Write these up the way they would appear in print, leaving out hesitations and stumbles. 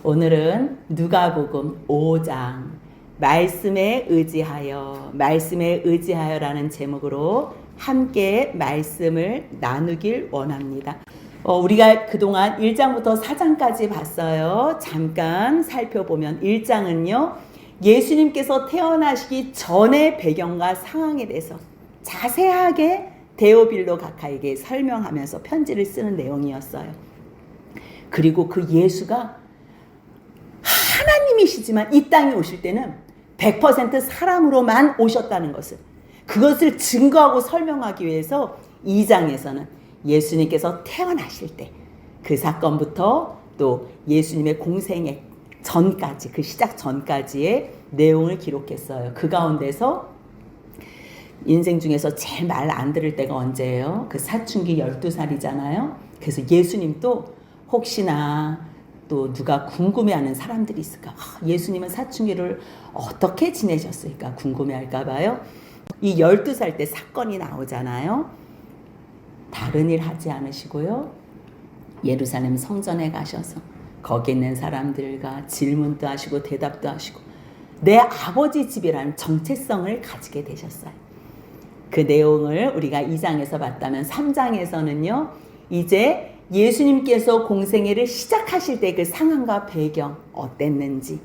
오늘은 누가복음 5장 말씀에 의지하여라는 제목으로 함께 말씀을 나누길 원합니다. 우리가 그동안 1장부터 4장까지 봤어요. 잠깐 살펴보면 1장은요. 예수님께서 태어나시기 전의 배경과 상황에 대해서 자세하게 데오빌로 각하에게 설명하면서 편지를 쓰는 내용이었어요. 그리고 그 예수가 하나님이시지만 이 땅에 오실 때는 100% 사람으로만 오셨다는 그것을 증거하고 설명하기 위해서 2장에서는 예수님께서 태어나실 때 그 사건부터 또 예수님의 공생의 전까지, 그 시작 전까지의 내용을 기록했어요. 그 가운데서 인생 중에서 제일 말 안 들을 때가 언제예요? 그 사춘기 12살이잖아요. 그래서 예수님도 혹시나 또 누가 궁금해하는 사람들이 있을까? 예수님은 사춘기를 어떻게 지내셨을까? 궁금해할까 봐요. 이 12살 때 사건이 나오잖아요. 다른 일 하지 않으시고요. 예루살렘 성전에 가셔서 거기 있는 사람들과 질문도 하시고 대답도 하시고 내 아버지 집이라는 정체성을 가지게 되셨어요. 그 내용을 우리가 2장에서 봤다면 3장에서는요. 이제 예수님께서 공생애를 시작하실 때 그 상황과 배경 어땠는지,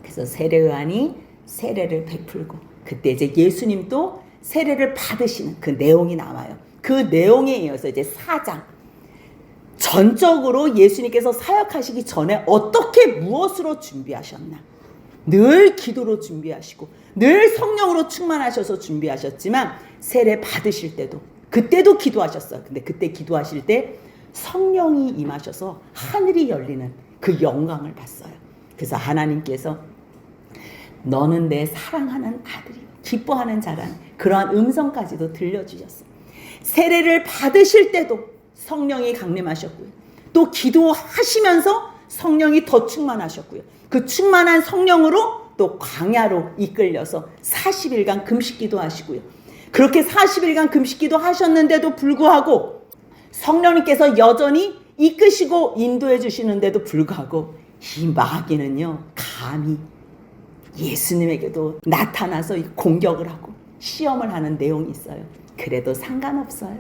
그래서 세례요한이 세례를 베풀고 그때 이제 예수님도 세례를 받으시는 그 내용이 나와요. 그 내용에 이어서 이제 4장 전적으로 예수님께서 사역하시기 전에 어떻게 무엇으로 준비하셨나, 늘 기도로 준비하시고 늘 성령으로 충만하셔서 준비하셨지만 세례 받으실 때도 그때도 기도하셨어요. 근데 그때 기도하실 때 성령이 임하셔서 하늘이 열리는 그 영광을 봤어요. 그래서 하나님께서 너는 내 사랑하는 아들이요 기뻐하는 자라는 그러한 음성까지도 들려주셨어요. 세례를 받으실 때도 성령이 강림하셨고요. 또 기도하시면서 성령이 더 충만하셨고요. 그 충만한 성령으로 또 광야로 이끌려서 40일간 금식기도 하시고요. 그렇게 40일간 금식기도 하셨는데도 불구하고 성령님께서 여전히 이끄시고 인도해 주시는데도 불구하고 이 마귀는요 감히 예수님에게도 나타나서 공격을 하고 시험을 하는 내용이 있어요. 그래도 상관없어요.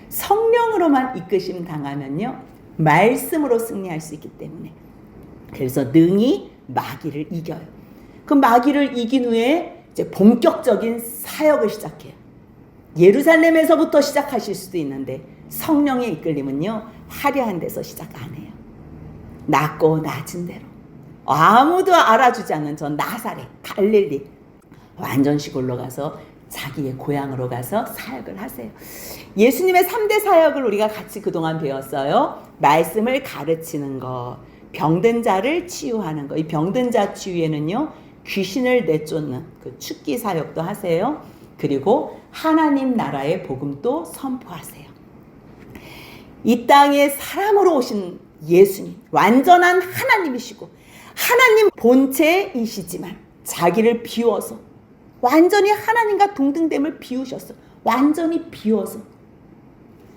성령으로만 이끄심 당하면요 말씀으로 승리할 수 있기 때문에 그래서 능히 마귀를 이겨요. 그 마귀를 이긴 후에 이제 본격적인 사역을 시작해요. 예루살렘에서부터 시작하실 수도 있는데 성령의 이끌림은요 화려한 데서 시작 안 해요. 낮고 낮은 데로 아무도 알아주지 않는 저 나사렛 갈릴리 완전 시골로 가서 자기의 고향으로 가서 사역을 하세요. 예수님의 3대 사역을 우리가 같이 그동안 배웠어요. 말씀을 가르치는 것, 병든 자를 치유하는 것. 이 병든 자 치유에는요 귀신을 내쫓는 그 축기 사역도 하세요. 그리고 하나님 나라의 복음도 선포하세요. 이 땅에 사람으로 오신 예수님, 완전한 하나님이시고 하나님 본체이시지만 자기를 비워서 완전히 하나님과 동등됨을 비우셨어. 완전히 비워서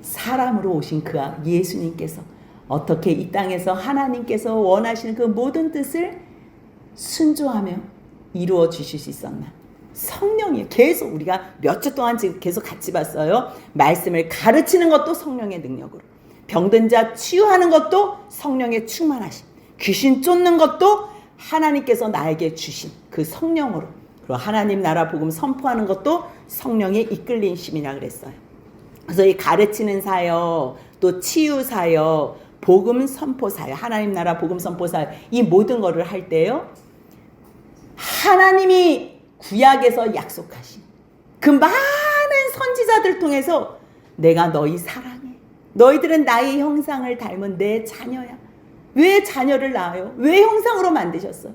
사람으로 오신 그 예수님께서 어떻게 이 땅에서 하나님께서 원하시는 그 모든 뜻을 순종하며 이루어 주실 수 있었나? 성령이 계속 우리가 몇 주 동안 지금 계속 같이 봤어요. 말씀을 가르치는 것도 성령의 능력으로, 병든 자 치유하는 것도 성령의 충만하심, 귀신 쫓는 것도 하나님께서 나에게 주신 그 성령으로, 그리고 하나님 나라 복음 선포하는 것도 성령의 이끌린 심이라 그랬어요. 그래서 이 가르치는 사역, 또 치유 사역, 복음 선포 사역, 하나님 나라 복음 선포 사역, 이 모든 거를 할 때요 하나님이 구약에서 약속하신 그 많은 선지자들 통해서 내가 너희 사랑해, 너희들은 나의 형상을 닮은 내 자녀야. 왜 자녀를 낳아요? 왜 형상으로 만드셨어?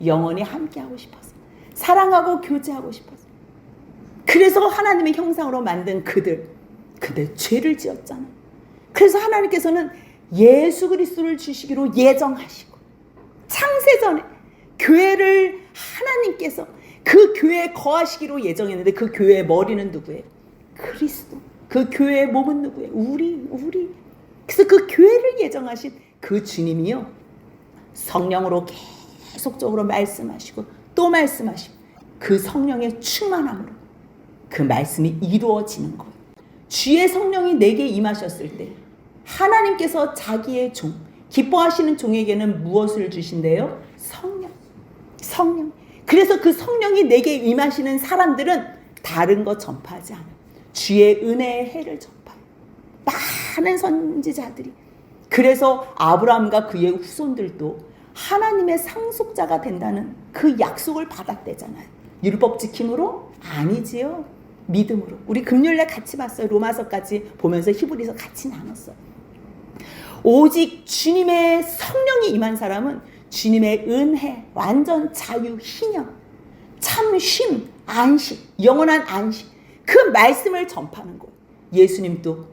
영원히 함께하고 싶어서, 사랑하고 교제하고 싶어서. 그래서 하나님의 형상으로 만든 그들 죄를 지었잖아. 그래서 하나님께서는 예수 그리스도를 주시기로 예정하시고 창세전에 교회를 하나님께서 그 교회에 거하시기로 예정했는데 그 교회의 머리는 누구예요? 그리스도. 그 교회의 몸은 누구예요? 우리. 그래서 그 교회를 예정하신 그 주님이요 성령으로 계속적으로 말씀하시고 또 말씀하시고 그 성령의 충만함으로 그 말씀이 이루어지는 거예요. 주의 성령이 내게 임하셨을 때 하나님께서 자기의 종, 기뻐하시는 종에게는 무엇을 주신대요? 성령. 그래서 그 성령이 내게 임하시는 사람들은 다른 거 전파하지 않아요. 주의 은혜의 해를 전파해요. 많은 선지자들이. 그래서 아브라함과 그의 후손들도 하나님의 상속자가 된다는 그 약속을 받았대잖아요. 율법 지킴으로? 아니지요. 믿음으로. 우리 금요일에 같이 봤어요. 로마서까지 보면서 히브리서 같이 나눴어요. 오직 주님의 성령이 임한 사람은 주님의 은혜, 완전 자유, 희녕, 참 쉼, 안식, 영원한 안식, 그 말씀을 전파하는 거예요. 예수님도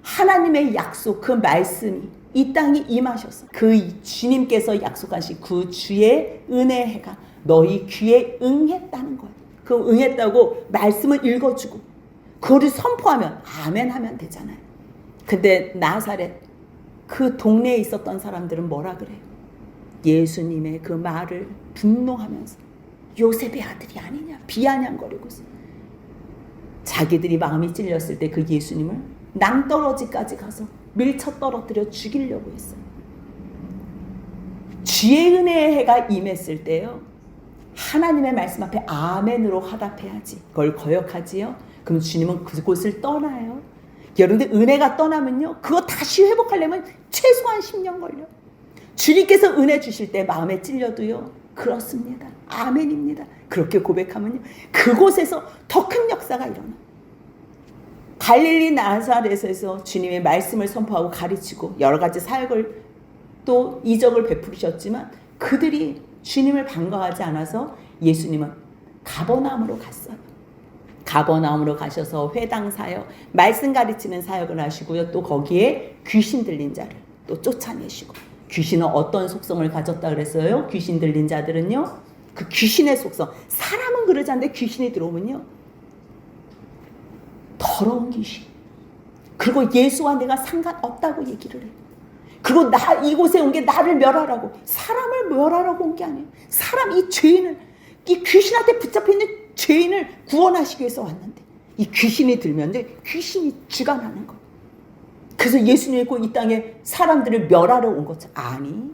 하나님의 약속, 그 말씀이 이 땅에 임하셔서 그 주님께서 약속하신 그 주의 은혜의 해가 너희 귀에 응했다는 거예요. 그 응했다고 말씀을 읽어주고 그거를 선포하면 아멘 하면 되잖아요. 근데 나사렛 그 동네에 있었던 사람들은 뭐라 그래요? 예수님의 그 말을 분노하면서 요셉의 아들이 아니냐 비아냥거리고 자기들이 마음이 찔렸을 때 그 예수님을 낭떠러지까지 가서 밀쳐 떨어뜨려 죽이려고 했어요. 주의 은혜의 해가 임했을 때요, 하나님의 말씀 앞에 아멘으로 화답해야지. 그걸 거역하지요? 그럼 주님은 그곳을 떠나요. 여러분들 은혜가 떠나면요, 그거 다시 회복하려면 최소한 10년 걸려. 주님께서 은혜 주실 때 마음에 찔려도요, 그렇습니다. 아멘입니다. 그렇게 고백하면요, 그곳에서 더 큰 역사가 일어나. 갈릴리 나사렛에서 주님의 말씀을 선포하고 가르치고 여러 가지 사역을 또 이적을 베푸셨지만 그들이 주님을 반가워하지 않아서 예수님은 가버나움으로 갔어요. 가버나움으로 가셔서 회당 사역, 말씀 가르치는 사역을 하시고요. 또 거기에 귀신 들린 자를 또 쫓아내시고. 귀신은 어떤 속성을 가졌다 그랬어요? 귀신 들린 자들은요, 그 귀신의 속성, 사람은 그러지 않는데 귀신이 들어오면요, 더러운 귀신. 그리고 예수와 내가 상관없다고 얘기를 해요. 그리고 이곳에 온 게 나를 멸하라고, 사람을 멸하라고 온 게 아니에요. 이 죄인을, 이 귀신한테 붙잡혀 있는 죄인을 구원하시기 위해서 왔는데 이 귀신이 들면 귀신이 주관하는 거예요. 그래서 예수님이 꼭 이 땅에 사람들을 멸하러 온 거죠. 아니,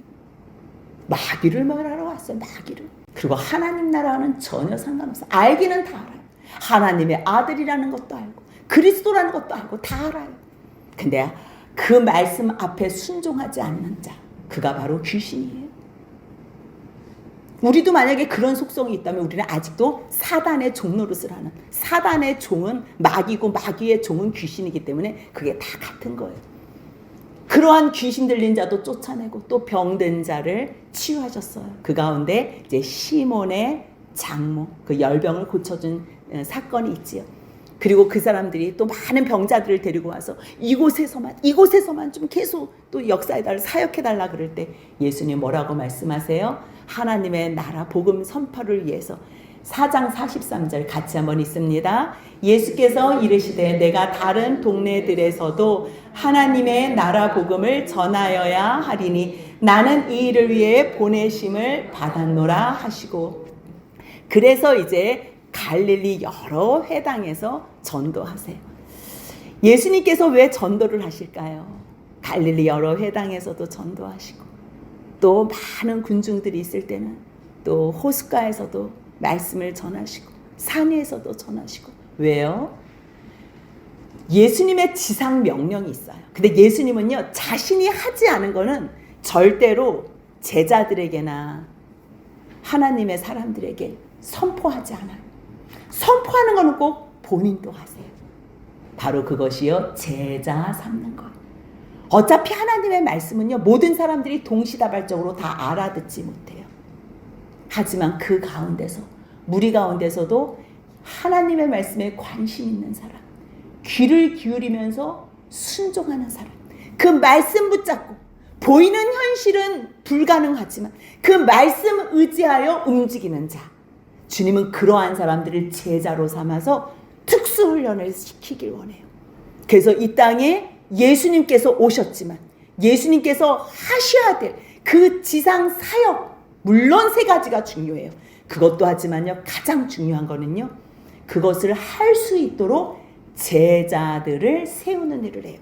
마귀를 멸하러 왔어요. 마귀를. 그리고 하나님 나라와는 전혀 상관없어요. 알기는 다 알아요. 하나님의 아들이라는 것도 알고 그리스도라는 것도 알고 다 알아요. 근데 그 말씀 앞에 순종하지 않는 자, 그가 바로 귀신이에요. 우리도 만약에 그런 속성이 있다면 우리는 아직도 사단의 종 노릇을 하는, 사단의 종은 마귀고 마귀의 종은 귀신이기 때문에 그게 다 같은 거예요. 그러한 귀신 들린 자도 쫓아내고 또 병든 자를 치유하셨어요. 그 가운데 이제 시몬의 장모, 그 열병을 고쳐준 사건이 있지요. 그리고 그 사람들이 또 많은 병자들을 데리고 와서 이곳에서만 좀 계속 또 역사해달라, 사역해달라 그럴 때 예수님 뭐라고 말씀하세요? 하나님의 나라 복음 선포를 위해서 4장 43절 같이 한번 읽습니다. 예수께서 이르시되 내가 다른 동네들에서도 하나님의 나라 복음을 전하여야 하리니 나는 이 일을 위해 보내심을 받았노라 하시고, 그래서 이제 갈릴리 여러 회당에서 전도하세요. 예수님께서 왜 전도를 하실까요? 갈릴리 여러 회당에서도 전도하시고 또 많은 군중들이 있을 때는 또 호숫가에서도 말씀을 전하시고 산 위에서도 전하시고. 왜요? 예수님의 지상 명령이 있어요. 근데 예수님은요, 자신이 하지 않은 거는 절대로 제자들에게나 하나님의 사람들에게 선포하지 않아요. 선포하는 거는 꼭 본인도 하세요. 바로 그것이요, 제자 삼는 거예요. 어차피 하나님의 말씀은요, 모든 사람들이 동시다발적으로 다 알아듣지 못해요. 하지만 그 가운데서, 무리 가운데서도 하나님의 말씀에 관심 있는 사람, 귀를 기울이면서 순종하는 사람, 그 말씀 붙잡고 보이는 현실은 불가능하지만 그 말씀 의지하여 움직이는 자, 주님은 그러한 사람들을 제자로 삼아서 특수훈련을 시키길 원해요. 그래서 이 땅에 예수님께서 오셨지만 예수님께서 하셔야 될 그 지상 사역, 물론 세 가지가 중요해요. 그것도 하지만요, 가장 중요한 거는요, 그것을 할 수 있도록 제자들을 세우는 일을 해요.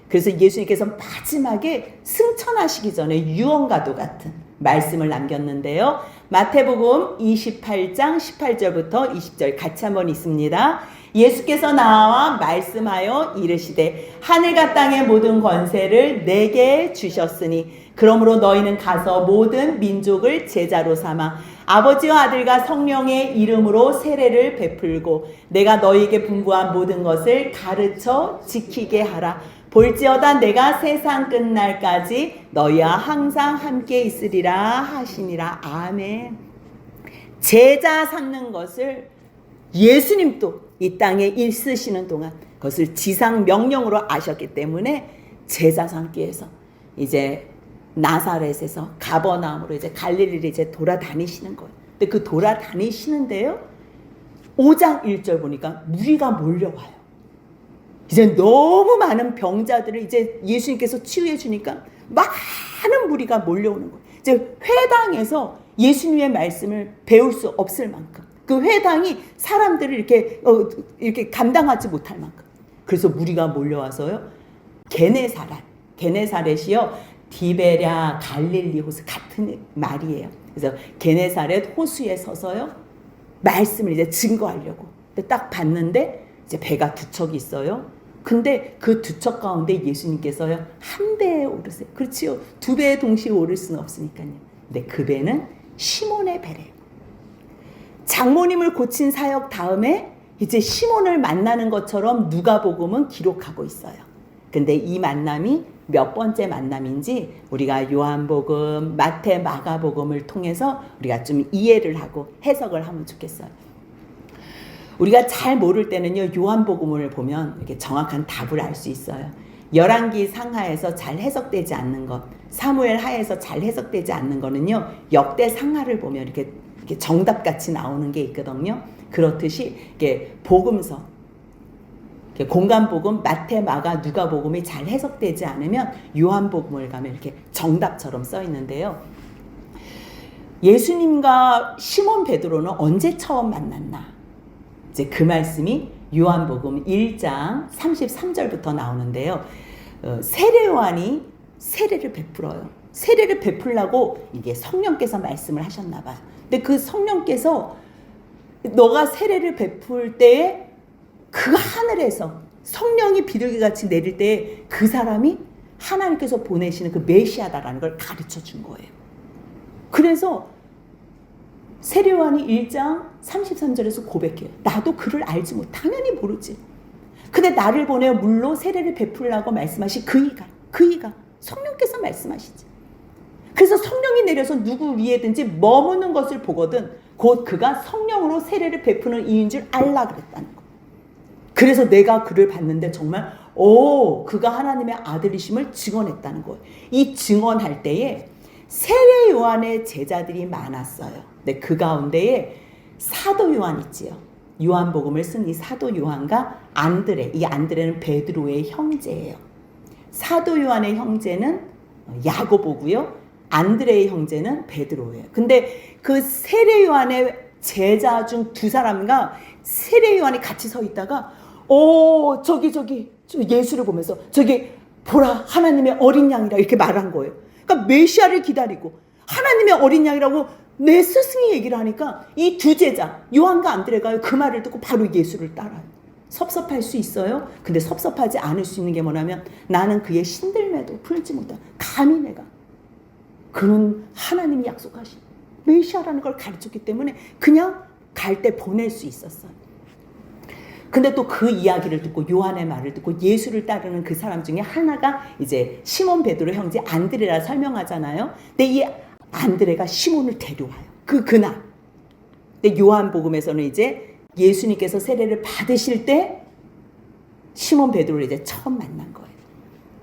그래서 예수님께서 마지막에 승천하시기 전에 유언과도 같은 말씀을 남겼는데요. 마태복음 28장 18절부터 20절 같이 한번 읽습니다. 예수께서 나와 말씀하여 이르시되 하늘과 땅의 모든 권세를 내게 주셨으니 그러므로 너희는 가서 모든 민족을 제자로 삼아 아버지와 아들과 성령의 이름으로 세례를 베풀고 내가 너희에게 분부한 모든 것을 가르쳐 지키게 하라. 볼지어다 내가 세상 끝날까지 너희와 항상 함께 있으리라 하시니라. 아멘. 제자 삼는 것을 예수님도 이 땅에 있으시는 동안 그것을 지상 명령으로 아셨기 때문에 제자 삼기 위해서 이제 나사렛에서 가버나움으로 이제 갈릴리를 이제 돌아다니시는 거예요. 근데 그 돌아다니시는데요, 5장 1절 보니까 무리가 몰려와요. 이제 너무 많은 병자들을 이제 예수님께서 치유해 주니까 많은 무리가 몰려오는 거예요. 이제 회당에서 예수님의 말씀을 배울 수 없을 만큼, 그 회당이 사람들을 이렇게 감당하지 못할 만큼. 그래서 무리가 몰려와서요, 게네사렛이요, 디베랴 갈릴리 호수 같은 말이에요. 그래서 게네사렛 호수에 서서요, 말씀을 이제 증거하려고. 근데 딱 봤는데 이제 배가 두 척이 있어요. 근데 그 두 척 가운데 예수님께서요, 한 배에 오르세요. 그렇지요. 두 배에 동시에 오를 수는 없으니까요. 근데 그 배는 시몬의 배래요. 장모님을 고친 사역 다음에 이제 시몬을 만나는 것처럼 누가복음은 기록하고 있어요. 근데 이 만남이 몇 번째 만남인지 우리가 요한복음, 마태, 마가복음을 통해서 우리가 좀 이해를 하고 해석을 하면 좋겠어요. 우리가 잘 모를 때는요, 요한복음을 보면 이렇게 정확한 답을 알 수 있어요. 열왕기 상하에서 잘 해석되지 않는 것, 사무엘 하에서 잘 해석되지 않는 거는요, 역대 상하를 보면 이렇게 정답같이 나오는 게 있거든요. 그렇듯이 이게 복음서, 공간복음, 마태, 마가, 누가복음이 잘 해석되지 않으면 요한복음을 가면 이렇게 정답처럼 써 있는데요. 예수님과 시몬 베드로는 언제 처음 만났나? 이제 그 말씀이 요한복음 1장 33절부터 나오는데요. 세례요한이 세례를 베풀어요. 세례를 베풀라고 이게 성령께서 말씀을 하셨나 봐요. 근데 그 성령께서 너가 세례를 베풀 때에 그 하늘에서 성령이 비둘기같이 내릴 때 그 사람이 하나님께서 보내시는 그 메시아다라는 걸 가르쳐 준 거예요. 그래서 세례요한이 1장 33절에서 고백해요. 나도 그를 알지 못, 당연히 모르지. 근데 나를 보내어 물로 세례를 베풀라고 말씀하신 그이가 성령께서 말씀하시지. 그래서 성령이 내려서 누구 위에든지 머무는 것을 보거든 곧 그가 성령으로 세례를 베푸는 이인 줄 알라 그랬다는 거. 그래서 내가 그를 봤는데 정말 그가 하나님의 아들이심을 증언했다는 거예요. 이 증언할 때에 세례 요한의 제자들이 많았어요. 근데 그 가운데에 사도 요한 있지요. 요한복음을 쓴 이 사도 요한과 안드레, 이 안드레는 베드로의 형제예요. 사도 요한의 형제는 야고보고요. 안드레의 형제는 베드로예요. 근데 그 세례 요한의 제자 중 두 사람과 세례 요한이 같이 서 있다가 저기 예수를 보면서 저기 보라 하나님의 어린 양이라 이렇게 말한 거예요. 그러니까 메시아를 기다리고 하나님의 어린 양이라고 내 스승이 얘기를 하니까 이 두 제자 요한과 안드레가 그 말을 듣고 바로 예수를 따라요. 섭섭할 수 있어요. 근데 섭섭하지 않을 수 있는 게 뭐냐면 나는 그의 신들매도 풀지 못한 감히 내가 그는 하나님이 약속하신 메시아라는 걸 가르쳤기 때문에 그냥 갈 때 보낼 수 있었어요. 근데 또 그 이야기를 듣고 요한의 말을 듣고 예수를 따르는 그 사람 중에 하나가 이제 시몬 베드로 형제 안드레라 설명하잖아요. 근데 이 안드레가 시몬을 데려와요. 그날. 근데 요한복음에서는 이제 예수님께서 세례를 받으실 때 시몬 베드로를 이제 처음 만난 거예요.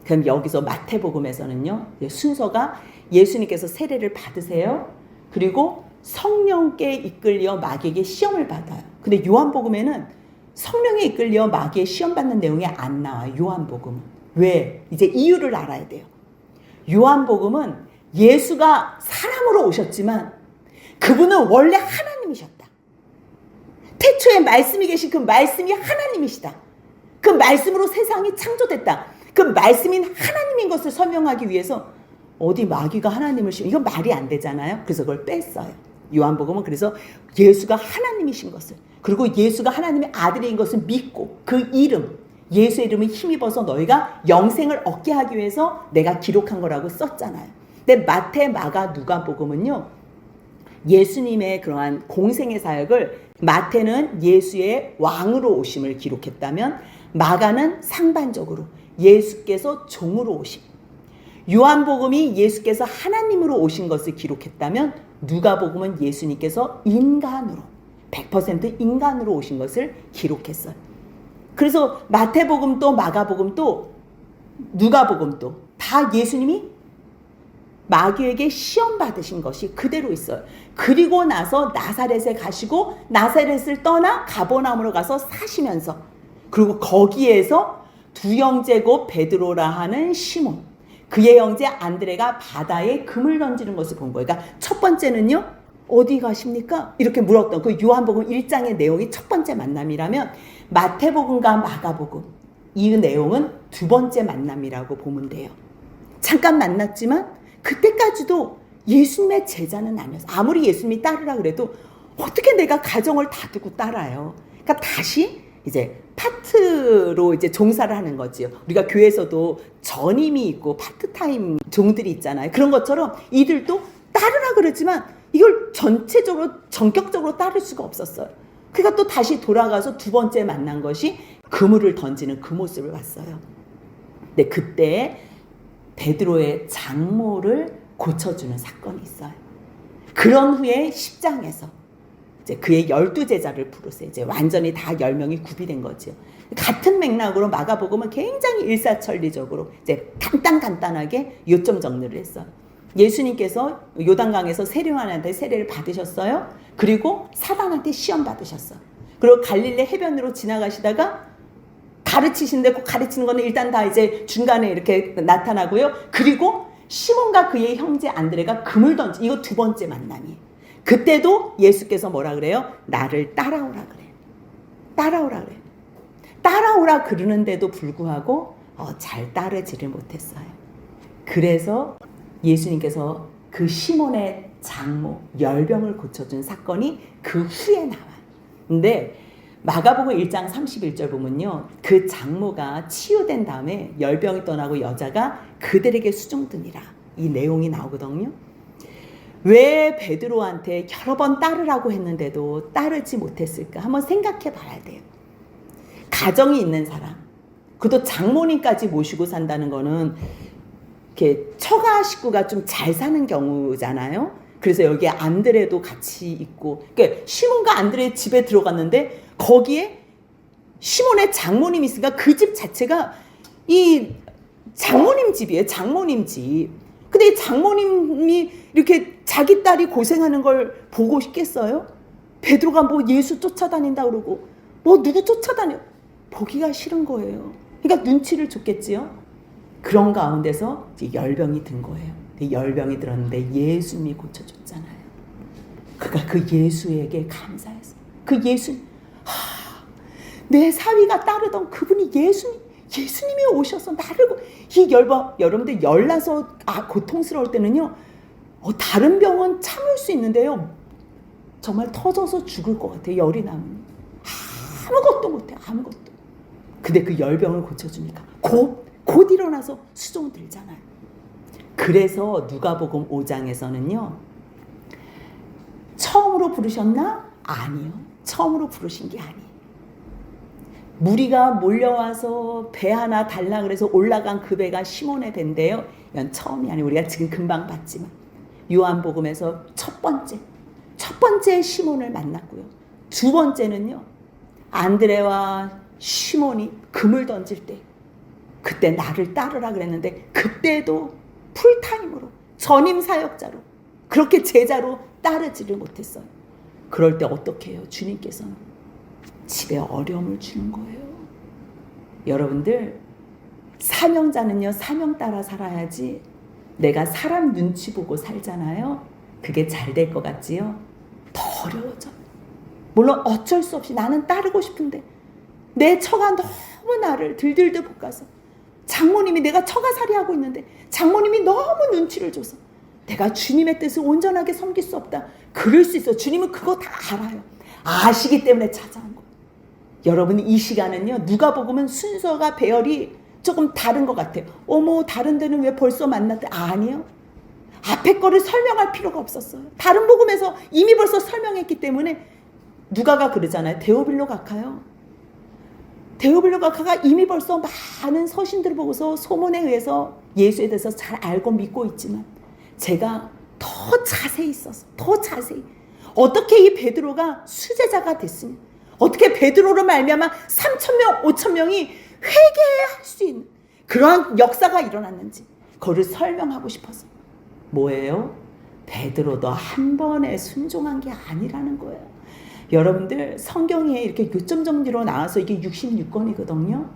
그럼 여기서 마태복음에서는요, 순서가 예수님께서 세례를 받으세요. 그리고 성령께 이끌려 마귀에게 시험을 받아요. 근데 요한복음에는 성령에 이끌려 마귀에 시험 받는 내용이 안 나와요. 요한복음은. 왜? 이제 이유를 알아야 돼요. 요한복음은 예수가 사람으로 오셨지만 그분은 원래 하나님이셨다. 태초에 말씀이 계신 그 말씀이 하나님이시다. 그 말씀으로 세상이 창조됐다. 그 말씀인 하나님인 것을 설명하기 위해서 어디 마귀가 하나님을 이건 말이 안 되잖아요. 그래서 그걸 뺐어요. 요한복음은 그래서 예수가 하나님이신 것을, 그리고 예수가 하나님의 아들인 것을 믿고 그 이름, 예수의 이름을 힘입어서 너희가 영생을 얻게 하기 위해서 내가 기록한 거라고 썼잖아요. 근데 마태, 마가, 누가복음은요, 예수님의 그러한 공생의 사역을, 마태는 예수의 왕으로 오심을 기록했다면 마가는 상반적으로 예수께서 종으로 오심, 요한복음이 예수께서 하나님으로 오신 것을 기록했다면 누가복음은 예수님께서 인간으로 100% 인간으로 오신 것을 기록했어요. 그래서 마태복음도 마가복음도 누가복음도 다 예수님이 마귀에게 시험 받으신 것이 그대로 있어요. 그리고 나서 나사렛에 가시고 나사렛을 떠나 가버나움으로 가서 사시면서, 그리고 거기에서 두 형제고 베드로라 하는 시몬, 그의 형제 안드레가 바다에 금을 던지는 것을 본 거예요. 그러니까 첫 번째는요, 어디 가십니까? 이렇게 물었던 그 요한복음 1장의 내용이 첫 번째 만남이라면 마태복음과 마가복음 이 내용은 두 번째 만남이라고 보면 돼요. 잠깐 만났지만 그때까지도 예수님의 제자는 아니었어요. 아무리 예수님이 따르라 그래도 어떻게 내가 가정을 다 두고 따라요. 그러니까 다시 이제 파트로 이제 종사를 하는 거지요. 우리가 교회에서도 전임이 있고 파트타임 종들이 있잖아요. 그런 것처럼 이들도 따르라 그러지만 이걸 전체적으로 전격적으로 따를 수가 없었어요. 그러니까 또 다시 돌아가서 두 번째 만난 것이 그물을 던지는 그 모습을 봤어요. 근데 그때 베드로의 장모를 고쳐주는 사건이 있어요. 그런 후에 10장에서 이제 그의 12제자를 부르세요. 이제 완전히 다 10명이 구비된 거죠. 같은 맥락으로 마가복음은 굉장히 일사천리적으로 이제 간단하게 요점 정리를 했어요. 예수님께서 요단강에서 세례요한한테 세례를 받으셨어요. 그리고 사단한테 시험 받으셨어요. 그리고 갈릴리 해변으로 지나가시다가 가르치시는데 그 가르치는 거는 일단 다 이제 중간에 이렇게 나타나고요. 그리고 시몬과 그의 형제 안드레가 금을 던지, 이거 두 번째 만남이에요. 그때도 예수께서 뭐라 그래요? 나를 따라오라 그래요. 따라오라 그래요. 따라오라 그러는데도 불구하고 잘 따르지를 못했어요. 그래서 예수님께서 그 시몬의 장모 열병을 고쳐준 사건이 그 후에 나와요. 근데 마가복음 1장 31절 보면요, 그 장모가 치유된 다음에 열병이 떠나고 여자가 그들에게 수종드니라, 이 내용이 나오거든요. 왜 베드로한테 여러 번 따르라고 했는데도 따르지 못했을까? 한번 생각해 봐야 돼요. 가정이 있는 사람, 그것도 장모님까지 모시고 산다는 거는 이렇게 처가 식구가 좀 잘 사는 경우잖아요. 그래서 여기에 안드레도 같이 있고, 그러니까 시몬과 안드레 집에 들어갔는데 거기에 시몬의 장모님이 있으니까 그 집 자체가 이 장모님 집이에요. 장모님 집. 근데 장모님이 이렇게 자기 딸이 고생하는 걸 보고 싶겠어요? 베드로가 뭐 예수 쫓아다닌다 그러고 뭐 누구 쫓아다녀, 보기가 싫은 거예요. 그러니까 눈치를 줬겠지요. 그런 가운데서 이제 열병이 든 거예요. 열병이 들었는데 예수님이 고쳐줬잖아요. 그러니까 그 예수에게 감사했어. 그 예수, 내 사위가 따르던 그분이 예수님이 오셔서 나를, 이 여러분들 열나서 고통스러울 때는요, 다른 병은 참을 수 있는데요, 정말 터져서 죽을 것 같아요. 열이 나면 아무것도 못해, 아무것도. 근데 그 열병을 고쳐주니까 곧 일어나서 수종 들잖아요. 그래서 누가복음 5장에서는요, 처음으로 부르셨나? 아니요, 처음으로 부르신 게 아니에요. 무리가 몰려와서 배 하나 달라 그래서 올라간 그 배가 시몬의 배인데요, 이건 처음이 아니에요. 우리가 지금 금방 봤지만 요한복음에서 첫 번째 시몬을 만났고요. 두 번째는요, 안드레와 시몬이 금을 던질 때, 그때 나를 따르라 그랬는데 그때도 풀타임으로 전임 사역자로 그렇게 제자로 따르지를 못했어요. 그럴 때 어떻게 해요? 주님께서는 집에 어려움을 주는 거예요. 여러분들, 사명자는요, 사명 따라 살아야지 내가 사람 눈치 보고 살잖아요. 그게 잘 될 것 같지요? 더 어려워져. 물론 어쩔 수 없이 나는 따르고 싶은데 내 처가 너무 나를 들들들 볶아서, 장모님이 내가 처가살이 하고 있는데 장모님이 너무 눈치를 줘서 내가 주님의 뜻을 온전하게 섬길 수 없다. 그럴 수 있어. 주님은 그거 다 알아요. 아시기 때문에 찾아온 거예요. 여러분, 이 시간은요, 누가복음은 순서가 배열이 조금 다른 것 같아요. 어머, 다른 데는 왜 벌써 만났대? 아니요. 앞에 거를 설명할 필요가 없었어요. 다른 복음에서 이미 벌써 설명했기 때문에 누가가 그러잖아요. 데오빌로 각하요. 데오빌로 각하가 이미 벌써 많은 서신들을 보고서 소문에 의해서 예수에 대해서 잘 알고 믿고 있지만 제가 더 자세히 써서, 더 자세히 어떻게 이 베드로가 수제자가 됐으면, 어떻게 베드로로 말미암아 3,000명, 5,000명이 회개해야 할 수 있는 그러한 역사가 일어났는지 그거를 설명하고 싶어서. 뭐예요? 베드로도 한 번에 순종한 게 아니라는 거예요. 여러분들, 성경에 이렇게 요점 정리로 나와서 이게 66권이거든요.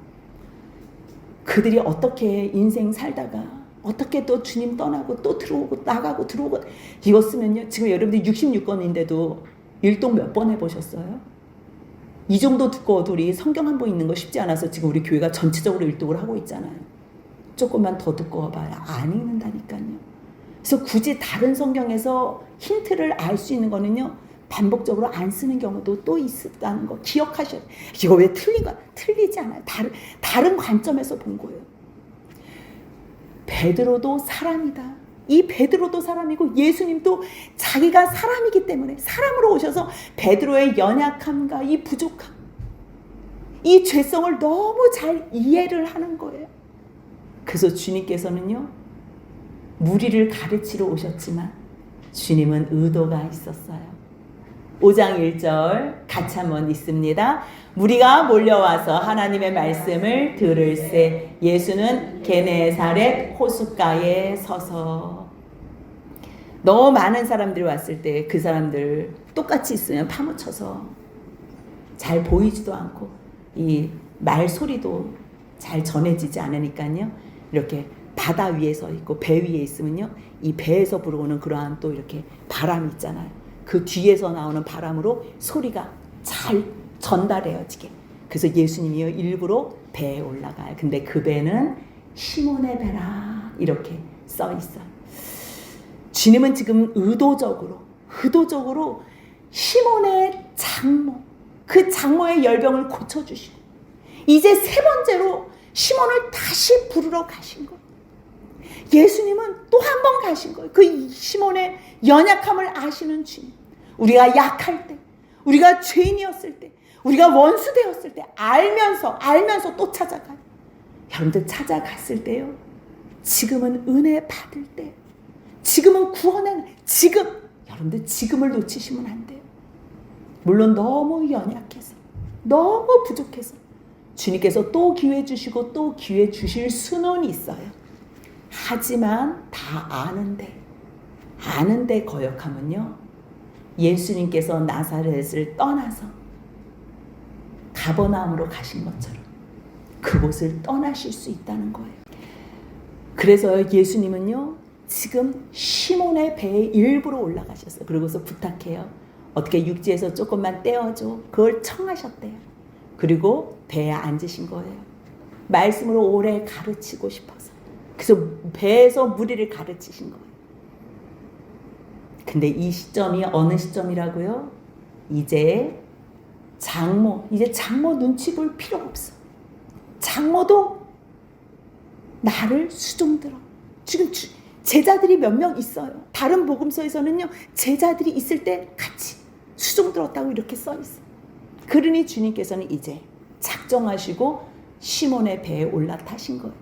그들이 어떻게 인생 살다가 어떻게 또 주님 떠나고 또 들어오고 나가고 들어오고, 이거 쓰면요, 지금 여러분들 66권인데도 일독 몇 번 해보셨어요? 이 정도 두꺼워도 우리 성경 한 번 읽는 거 쉽지 않아서 지금 우리 교회가 전체적으로 일독을 하고 있잖아요. 조금만 더 두꺼워봐야 안 읽는다니까요. 그래서 굳이 다른 성경에서 힌트를 알 수 있는 거는요, 반복적으로 안 쓰는 경우도 또 있다는 거 기억하셔야 돼요. 이거 왜 틀린 거야? 틀리지 않아요. 다른 관점에서 본 거예요. 베드로도 사람이다. 이 베드로도 사람이고 예수님도 자기가 사람이기 때문에 사람으로 오셔서 베드로의 연약함과 이 부족함, 이 죄성을 너무 잘 이해를 하는 거예요. 그래서 주님께서는요, 무리를 가르치러 오셨지만 주님은 의도가 있었어요. 5장 1절 같이 한번 읽습니다. 무리가 몰려와서 하나님의 말씀을 들을새 예수는 게네사렛 호숫가에 서서. 너무 많은 사람들이 왔을 때 그 사람들 똑같이 있으면 파묻혀서 잘 보이지도 않고 이 말소리도 잘 전해지지 않으니까요, 이렇게 바다 위에 서 있고 배 위에 있으면요, 이 배에서 불어오는 그러한 또 이렇게 바람이 있잖아요. 그 뒤에서 나오는 바람으로 소리가 잘 전달해지게. 그래서 예수님이요, 일부러 배에 올라가요. 근데 그 배는 시몬의 배라 이렇게 써 있어요. 주님은 지금 의도적으로 시몬의 장모, 그 장모의 열병을 고쳐주시고 이제 세 번째로 시몬을 다시 부르러 가신 거예요. 예수님은 또 한 번 가신 거예요. 그 시몬의 연약함을 아시는 주님. 우리가 약할 때, 우리가 죄인이었을 때, 우리가 원수되었을 때 알면서 또 찾아가요. 여러분들, 찾아갔을 때요, 지금은 은혜 받을 때, 지금은 구원의 지금, 여러분들 지금을 놓치시면 안 돼요. 물론 너무 연약해서, 너무 부족해서 주님께서 또 기회 주시고 또 기회 주실 수는 있어요. 하지만 다 아는데 거역하면요, 예수님께서 나사렛을 떠나서 가버나움으로 가신 것처럼 그곳을 떠나실 수 있다는 거예요. 그래서 예수님은요, 지금 시몬의 배에 일부러 올라가셨어요. 그러고서 부탁해요. 어떻게 육지에서 조금만 떼어줘. 그걸 청하셨대요. 그리고 배에 앉으신 거예요. 말씀으로 오래 가르치고 싶어서. 그래서 배에서 무리를 가르치신 거예요. 근데 이 시점이 어느 시점이라고요? 이제 장모 눈치 볼 필요가 없어. 장모도 나를 수종들어. 지금 제자들이 몇 명 있어요. 다른 복음서에서는요, 제자들이 있을 때 같이 수종들었다고 이렇게 써 있어요. 그러니 주님께서는 이제 작정하시고 시몬의 배에 올라타신 거예요.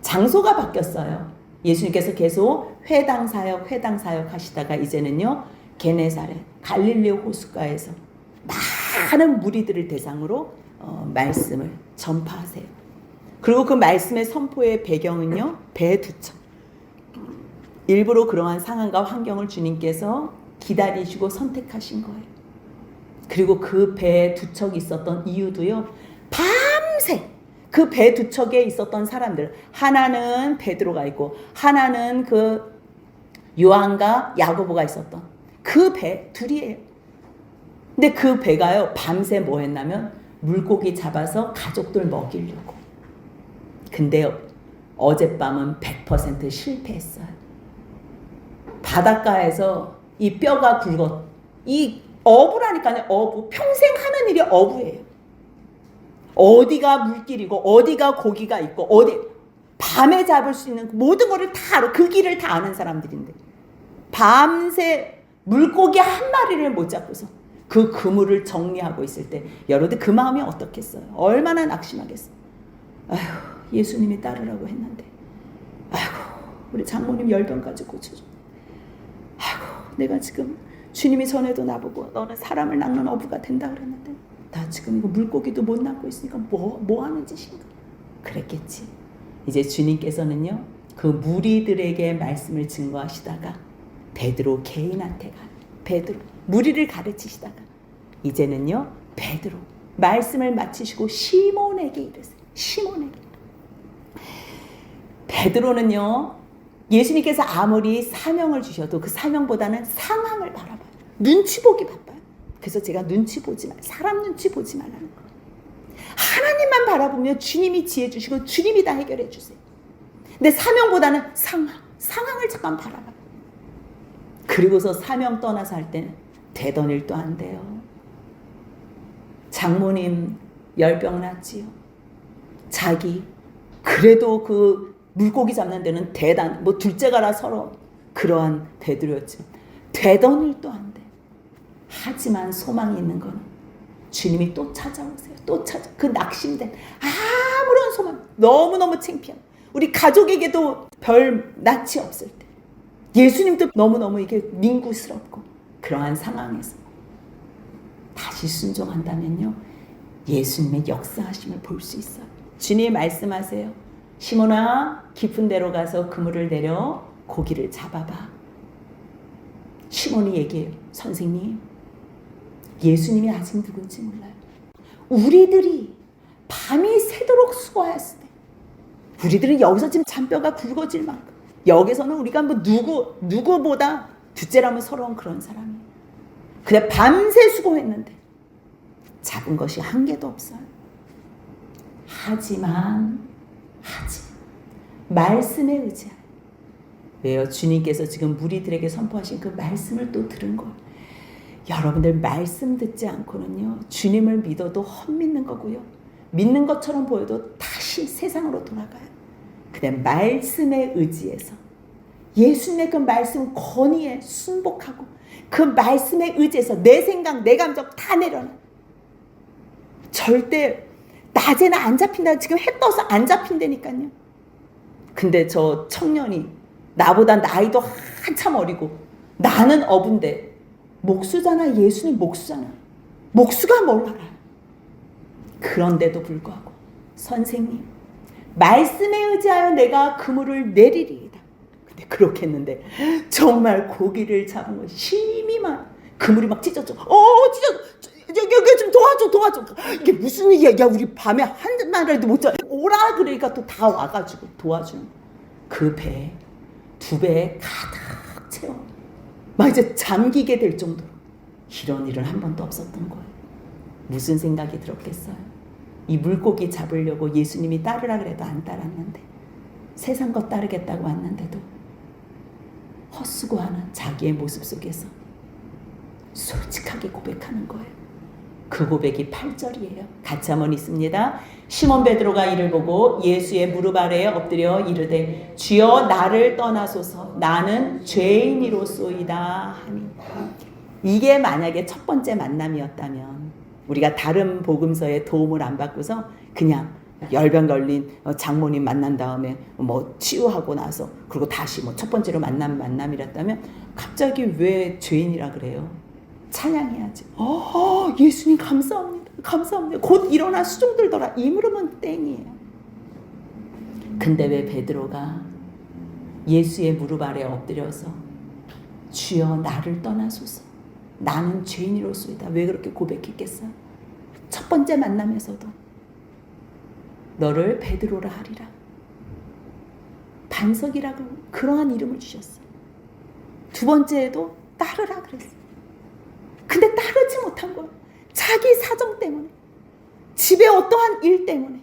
장소가 바뀌었어요. 예수님께서 계속 회당 사역 하시다가 이제는요, 게네사렛 갈릴리 호숫가에서 많은 무리들을 대상으로 말씀을 전파하세요. 그리고 그 말씀의 선포의 배경은요, 배 두 척. 일부러 그러한 상황과 환경을 주님께서 기다리시고 선택하신 거예요. 그리고 그 배에 두 척이 있었던 이유도요, 밤새 그 배 두 척에 있었던 사람들, 하나는 베드로가 있고 하나는 그 요한과 야고보가 있었던 그 배 둘이에요. 근데 그 배가요 밤새 뭐 했냐면 물고기 잡아서 가족들 먹이려고. 근데 어젯밤은 100% 실패했어요. 바닷가에서 이 뼈가 굵어. 이 어부라니까요. 어부. 평생 하는 일이 어부예요. 어디가 물길이고 어디가 고기가 있고 어디 밤에 잡을 수 있는 모든 거를 다 알아. 그 길을 다 아는 사람들인데 밤새 물고기 한 마리를 못 잡고서 그 그물을 정리하고 있을 때 여러분들 그 마음이 어떻겠어요? 얼마나 낙심하겠어요? 아휴 예수님이 따르라고 했는데 아이고 우리 장모님 열병까지 고쳐줘. 아이고 내가 지금 주님이 전에도 나보고 너는 사람을 낚는 어부가 된다 그랬는데 나 지금 이거 물고기도 못 낚고 있으니까 뭐 하는 짓인가? 그랬겠지. 이제 주님께서는요 그 무리들에게 말씀을 증거하시다가 베드로 개인한테 가요. 베드로 무리를 가르치시다가 이제는요 베드로 말씀을 마치시고 시몬에게 이르세요. 시몬에게. 베드로는요 예수님께서 아무리 사명을 주셔도 그 사명보다는 상황을 바라봐요. 눈치 보기 바빠요. 그래서 제가 눈치 보지 말, 사람 눈치 보지 말라는 거예요. 하나님만 바라보면 주님이 지혜 주시고 주님이 다 해결해 주세요. 근데 사명보다는 상황을 잠깐 바라봐요. 그리고서 사명 떠나서 할 때는 되던 일도 안 돼요. 장모님 열병 났지요. 자기 그래도 그 물고기 잡는 데는 뭐 둘째가라 서로 그러한 베드로였지만 되던 일도 안 돼. 하지만 소망이 있는 건 주님이 또 찾아오세요. 또 그 낙심된 아무런 소망 너무너무 창피한 우리 가족에게도 별 낯이 없을 때 예수님도 너무너무 이게 민구스럽고 그러한 상황에서 다시 순종한다면요 예수님의 역사하심을 볼 수 있어요. 주님 말씀하세요. 시몬아 깊은 데로 가서 그물을 내려 고기를 잡아봐. 시몬이 얘기해요. 선생님 예수님이 아직 누군지 몰라요. 우리들이 밤이 새도록 수고하였을 때 우리들은 여기서 지금 잔뼈가 굵어질 만큼 여기서는 우리가 뭐 누구보다 둘째라면 서러운 그런 사람이에요. 근데 밤새 수고했는데 잡은 것이 한 개도 없어요. 하지만 말씀에 의지하여. 왜요? 주님께서 지금 무리들에게 선포하신 그 말씀을 또 들은 거예요. 여러분들 말씀 듣지 않고는요 주님을 믿어도 헛믿는 거고요. 믿는 것처럼 보여도 다시 세상으로 돌아가요. 근데 말씀에 의지해서 예수님의 그 말씀 권위에 순복하고 그 말씀에 의지해서 내 생각 내 감정 다 내려놔. 절대 낮에는 안 잡힌다. 지금 해 떠서 안 잡힌다니까요. 근데 저 청년이 나보다 나이도 한참 어리고 나는 어부인데 목수잖아. 예수님 목수잖아. 목수가 뭘 알아요. 그런데도 불구하고 선생님 말씀에 의지하여 내가 그물을 내리리이다. 근데 그렇게 했는데 정말 고기를 잡은 것이 힘이 많아. 그물이 막 찢어져. 여기 좀 도와줘. 이게 무슨 일이야. 야 우리 밤에 한 마리도 못 잡아. 오라 그러니까 또 다 와가지고 도와주는 그 배에 두 배에 가득 채워. 막 이제 잠기게 될 정도로 이런 일은 한 번도 없었던 거예요. 무슨 생각이 들었겠어요? 이 물고기 잡으려고 예수님이 따르라 그래도 안 따랐는데 세상 것 따르겠다고 왔는데도 헛수고하는 자기의 모습 속에서 솔직하게 고백하는 거예요. 그 고백이 8절이에요. 같이 한번 읽습니다. 시몬 베드로가 이를 보고 예수의 무릎 아래에 엎드려 이르되 주여 나를 떠나소서 나는 죄인이로소이다 하니. 이게 만약에 첫 번째 만남이었다면 우리가 다른 복음서에 도움을 안 받고서 그냥 열병 걸린 장모님 만난 다음에 뭐 치유하고 나서 그리고 다시 뭐 첫 번째로 만남이랬다면 갑자기 왜 죄인이라 그래요? 찬양해야지. 예수님 감사합니다. 곧 일어나 수종 들더라. 이 물으면 땡이에요. 근데 왜 베드로가 예수의 무릎 아래 엎드려서 주여 나를 떠나소서 나는 죄인이로소이다. 왜 그렇게 고백했겠어요? 첫 번째 만남에서도 너를 베드로라 하리라. 반석이라고 그러한 이름을 주셨어요. 두 번째에도 따르라 그랬어요. 근데 따르지 못한 거예요. 자기 사정 때문에, 집에 어떠한 일 때문에,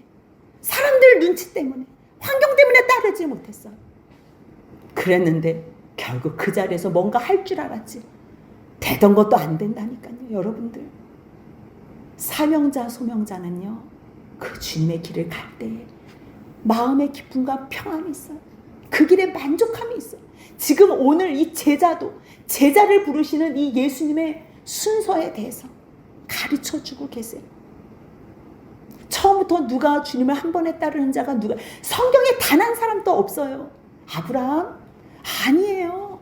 사람들 눈치 때문에, 환경 때문에 따르지 못했어요. 그랬는데 결국 그 자리에서 뭔가 할 줄 알았지. 되던 것도 안 된다니까요. 여러분들, 사명자 소명자는요, 그 주님의 길을 갈 때에 마음의 기쁨과 평안이 있어요. 그 길에 만족함이 있어요. 지금 오늘 이 제자도, 제자를 부르시는 이 예수님의 순서에 대해서 가르쳐주고 계세요. 처음부터 누가 주님을 한 번에 따르는 자가 누가, 성경에 단 한 사람도 없어요. 아브라함? 아니에요.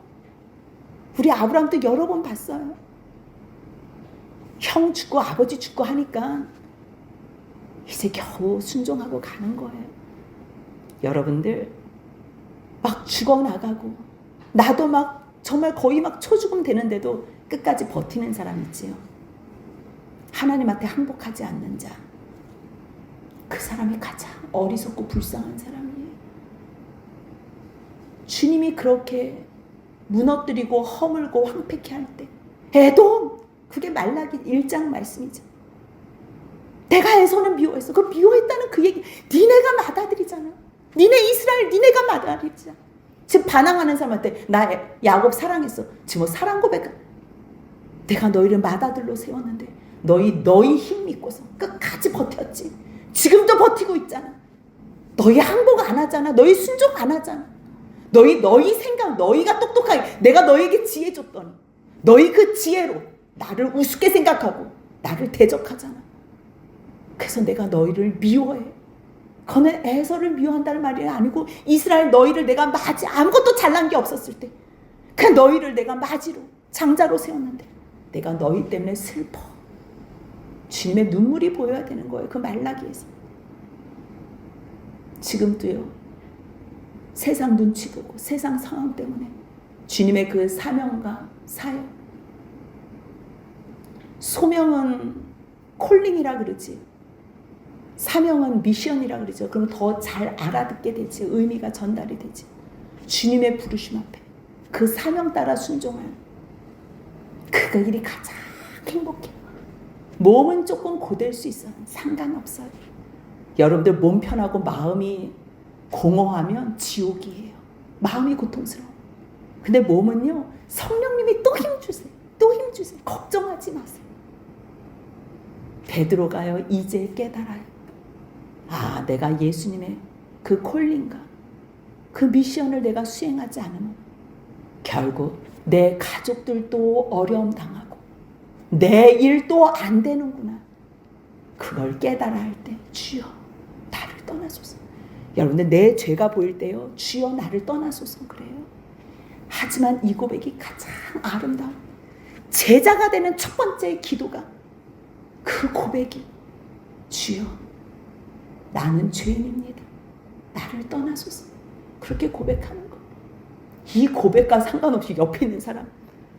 우리 아브라함도 여러 번 봤어요. 형 죽고 아버지 죽고 하니까 이제 겨우 순종하고 가는 거예요. 여러분들, 막 죽어나가고 나도 막 정말 거의 막 초죽음 되는데도 끝까지 버티는 사람 있지요. 하나님한테 항복하지 않는 자, 그 사람이 가장 어리석고 불쌍한 사람이에요. 주님이 그렇게 무너뜨리고 허물고 황폐케 할 때, 에돔, 그게 말라기 1장 말씀이죠. 내가 에서는 미워했어. 그 미워했다는 그 얘기, 니네가 맏아들이잖아. 니네 이스라엘, 니네가 맏아들이잖아. 지금 반항하는 사람한테 나 야곱 사랑했어. 지금 뭐 사랑 고백, 내가 너희를 맏아들로 세웠는데 너희 힘 믿고서 끝까지 버텼지. 지금도 버티고 있잖아. 너희 항복 안 하잖아. 너희 순종 안 하잖아. 너희 생각, 너희가 똑똑하게, 내가 너희에게 지혜 줬더니 너희 그 지혜로 나를 우습게 생각하고 나를 대적하잖아. 그래서 내가 너희를 미워해. 그거는 에서를 미워한다는 말이 아니고, 이스라엘 너희를 내가 맞이, 아무것도 잘난 게 없었을 때 그냥 너희를 내가 맞이로, 장자로 세웠는데 내가 너희 때문에 슬퍼. 주님의 눈물이 보여야 되는 거예요. 그 말라기에서. 지금도요, 세상 눈치 보고 세상 상황 때문에 주님의 그 사명과 사역, 소명은 콜링이라 그러지, 사명은 미션이라 그러죠. 그럼 더 잘 알아듣게 되지, 의미가 전달이 되지. 주님의 부르심 앞에 그 사명 따라 순종하는 그 길이 가장 행복해요. 몸은 조금 고될 수 있어요. 상관없어요. 여러분들 몸 편하고 마음이 공허하면 지옥이에요. 마음이 고통스러워. 근데 몸은요, 성령님이 또 힘주세요. 또 힘주세요. 걱정하지 마세요. 베드로가요, 이제 깨달아요. 아, 내가 예수님의 그 콜링과 그 미션을 내가 수행하지 않으면 결국 내 가족들도 어려움 당하고 내 일도 안 되는구나. 그걸 깨달아 할 때, 주여 나를 떠나소서. 여러분들, 내 죄가 보일 때요, 주여 나를 떠나소서 그래요. 하지만 이 고백이 가장 아름다운, 제자가 되는 첫 번째 기도가 그 고백이, 주여 나는 죄인입니다. 나를 떠나소서. 그렇게 고백하는 거. 이 고백과 상관없이 옆에 있는 사람,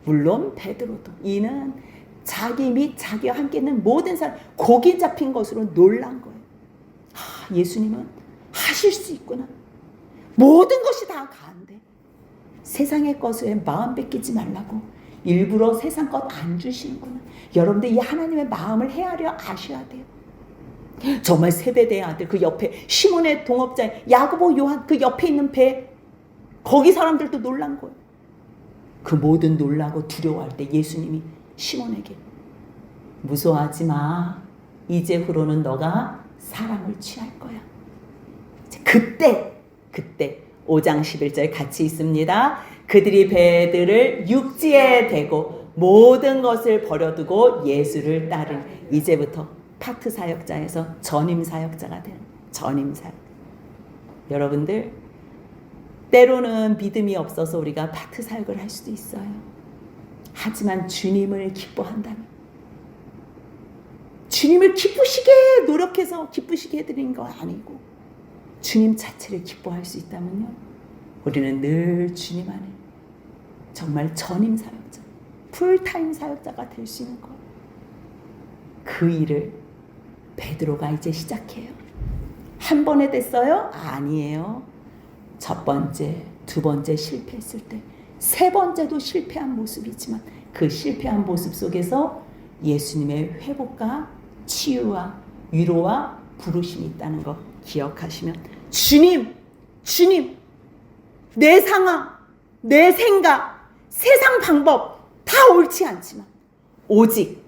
물론 베드로도, 이는 자기 및 자기와 함께 있는 모든 사람, 고기 잡힌 것으로 놀란 거예요. 아, 예수님은 하실 수 있구나. 모든 것이 다 가한데 세상의 것에 마음 뺏기지 말라고 일부러 세상 것 안 주시는구나. 여러분들, 이 하나님의 마음을 헤아려 아셔야 돼요. 정말 세베대의 아들, 그 옆에 시몬의 동업자 야고보, 요한, 그 옆에 있는 배, 거기 사람들도 놀란 거예요. 그 모든 놀라고 두려워할 때 예수님이 시몬에게 무서워하지 마. 이제 후로는 너가 사랑을 취할 거야. 그때 5장 11절 같이 있습니다. 그들이 배들을 육지에 대고 모든 것을 버려두고 예수를 따른, 이제부터 파트 사역자에서 전임 사역자가 되는 전임 사역. 여러분들, 때로는 믿음이 없어서 우리가 파트 사역을 할 수도 있어요. 하지만 주님을 기뻐한다면, 주님을 기쁘시게 노력해서 기쁘시게 해드리는 거 아니고 주님 자체를 기뻐할 수 있다면요, 우리는 늘 주님 안에 정말 전임 사역자, 풀타임 사역자가 될 수 있는 거예요. 그 일을 베드로가 이제 시작해요. 한 번에 됐어요? 아니에요. 첫 번째, 두 번째 실패했을 때, 세 번째도 실패한 모습이지만 그 실패한 모습 속에서 예수님의 회복과 치유와 위로와 부르심이 있다는 거 기억하시면 주님, 내 상황, 내 생각, 세상 방법 다 옳지 않지만 오직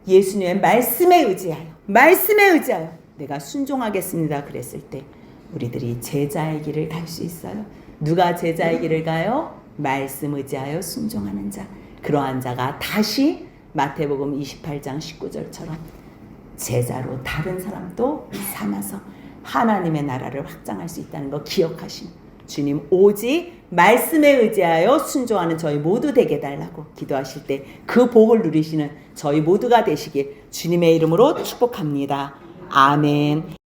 예수님의 말씀에 의지하여 내가 순종하겠습니다 그랬을 때 우리들이 제자의 길을 갈 수 있어요. 누가 제자의 길을 가요? 말씀 의지하여 순종하는 자. 그러한 자가 다시 마태복음 28장 19절처럼 제자로 다른 사람도 삼아서 하나님의 나라를 확장할 수 있다는 거 기억하시면 주님 오직 말씀에 의지하여 순종하는 저희 모두 되게 달라고 기도하실 때 그 복을 누리시는 저희 모두가 되시길 주님의 이름으로 축복합니다. 아멘.